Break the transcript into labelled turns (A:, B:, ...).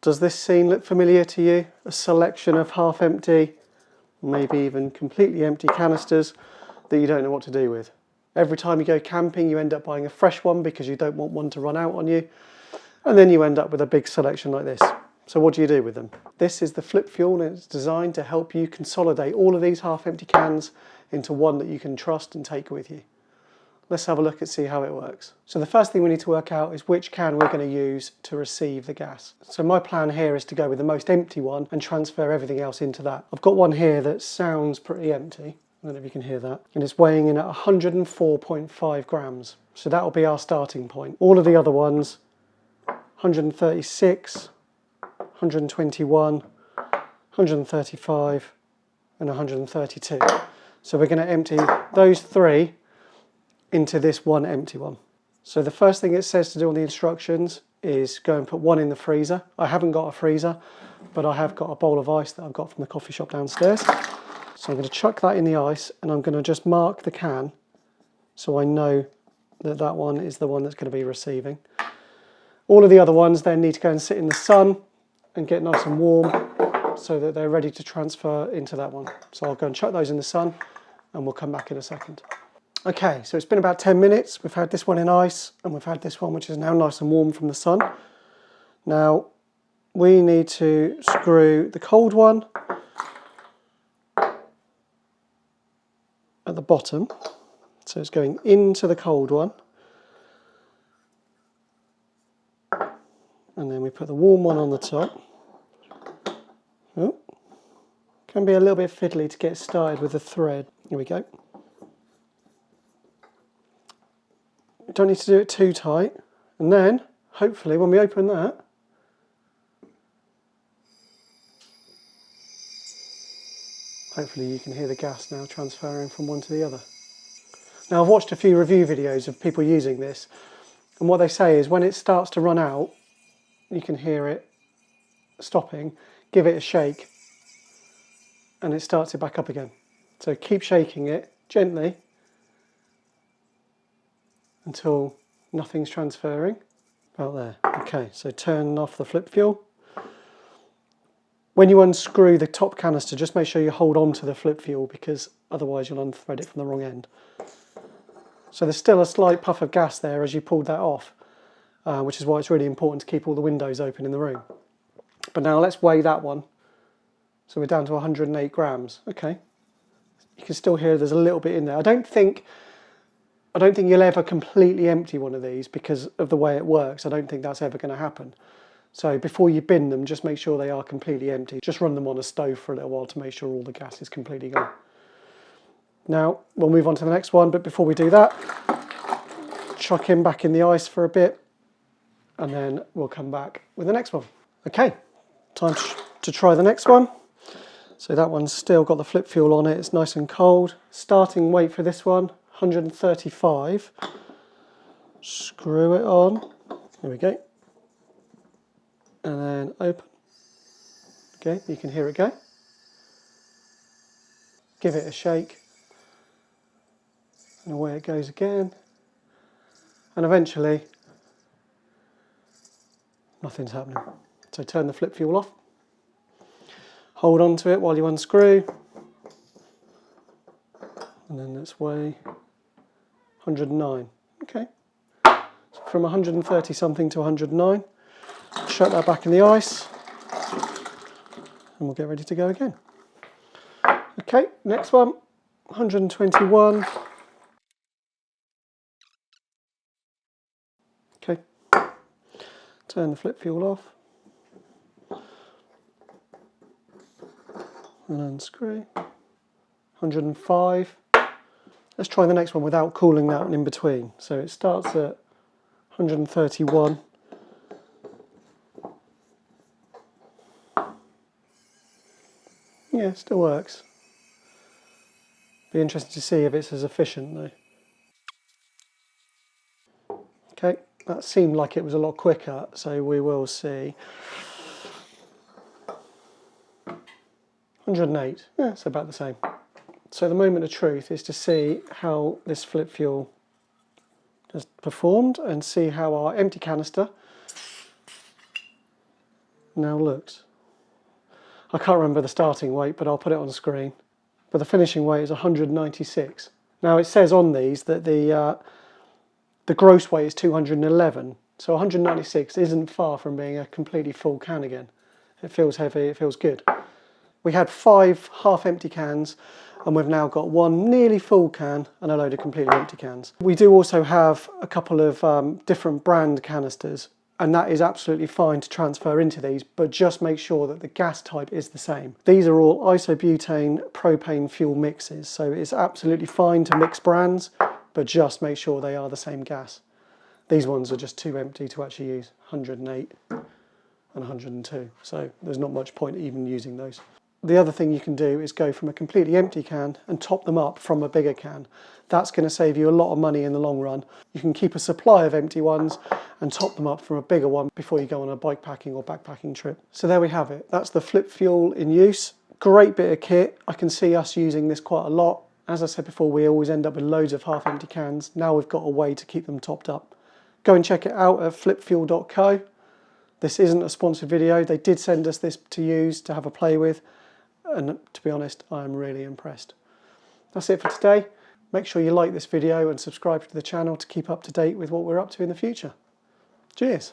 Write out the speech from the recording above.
A: Does this scene look familiar to you? A selection of half empty, maybe even completely empty canisters that you don't know what to do with. Every time you go camping, you end up buying a fresh one because you don't want one to run out on you. And then you end up with a big selection like this. So what do you do with them? This is the FlipFuel, and it's designed to help you consolidate all of these half empty cans into one that you can trust and take with you. Let's have a look and see how it works. So the first thing we need to work out is which can we're going to use to receive the gas. So my plan here is to go with the most empty one and transfer everything else into that. I've got one here that sounds pretty empty. I don't know if you can hear that. And it's weighing in at 104.5 grams. So that'll be our starting point. All of the other ones, 136, 121, 135 and 132. So we're going to empty those three into this one empty one. So the first thing it says to do on the instructions is go and put one in the freezer. I haven't got a freezer, but I have got a bowl of ice that I've got from the coffee shop downstairs. So I'm going to chuck that in the ice, and I'm going to just mark the can so I know that that one is the one that's going to be receiving. All of the other ones then need to go and sit in the sun and get nice and warm so that they're ready to transfer into that one. So I'll go and chuck those in the sun and we'll come back in a second. Okay, so it's been about 10 minutes. We've had this one in ice and we've had this one which is now nice and warm from the sun. Now we need to screw the cold one at the bottom. So it's going into the cold one. And then we put the warm one on the top. Oh, can be a little bit fiddly to get started with the thread. Here we go. You don't need to do it too tight. And then, hopefully, when we open that, hopefully you can hear the gas now transferring from one to the other. Now I've watched a few review videos of people using this, and what they say is when it starts to run out, you can hear it stopping, give it a shake, and it starts it back up again. So keep shaking it gently until nothing's transferring. About there. Okay, so turn off the FlipFuel. When you unscrew the top canister, just make sure you hold on to the FlipFuel because otherwise you'll unthread it from the wrong end. So there's still a slight puff of gas there as you pulled that off, which is why it's really important to keep all the windows open in the room. But now let's weigh that one. So we're down to 108 grams. Okay, you can still hear there's a little bit in there. I don't think you'll ever completely empty one of these because of the way it works. I don't think that's ever going to happen. So before you bin them, just make sure they are completely empty. Just run them on a stove for a little while to make sure all the gas is completely gone. Now we'll move on to the next one, but before we do that, chuck him back in the ice for a bit and then we'll come back with the next one. Okay, time to try the next one. So that one's still got the FlipFuel on it, it's nice and cold. Starting weight for this one, 135. Screw it on, here we go. And then open. Okay, you can hear it go. Give it a shake. And away it goes again. And eventually, nothing's happening. So turn the FlipFuel off. Hold on to it while you unscrew. And then let's weigh 109. Okay. So from 130 something to 109. Shut that back in the ice. And we'll get ready to go again. Okay, next one. 121. Okay. Turn the FlipFuel off. And unscrew. 105. Let's try the next one without cooling that one in between. So it starts at 131. Yeah, it still works. Be interesting to see if it's as efficient though. Okay, that seemed like it was a lot quicker, so we will see. 108, yeah, it's about the same. So the moment of truth is to see how this FlipFuel has performed and see how our empty canister now looks. I can't remember the starting weight, but I'll put it on screen. But the finishing weight is 196. Now it says on these that the gross weight is 211, so 196 isn't far from being a completely full can again. It feels heavy, it feels good. We had 5 half-empty cans, and we've now got 1 nearly full can and a load of completely empty cans. We do also have a couple of different brand canisters, and that is absolutely fine to transfer into these, but just make sure that the gas type is the same. These are all isobutane propane fuel mixes, so it's absolutely fine to mix brands, but just make sure they are the same gas. These ones are just too empty to actually use, 108 and 102, so there's not much point even using those. The other thing you can do is go from a completely empty can and top them up from a bigger can. That's going to save you a lot of money in the long run. You can keep a supply of empty ones and top them up from a bigger one before you go on a bike packing or backpacking trip. So there we have it. That's the FlipFuel in use. Great bit of kit. I can see us using this quite a lot. As I said before, we always end up with loads of half-empty cans. Now we've got a way to keep them topped up. Go and check it out at flipfuel.co. This isn't a sponsored video. They did send us this to use, to have a play with. And to be honest, I am really impressed. That's it for today. Make sure you like this video and subscribe to the channel to keep up to date with what we're up to in the future. Cheers.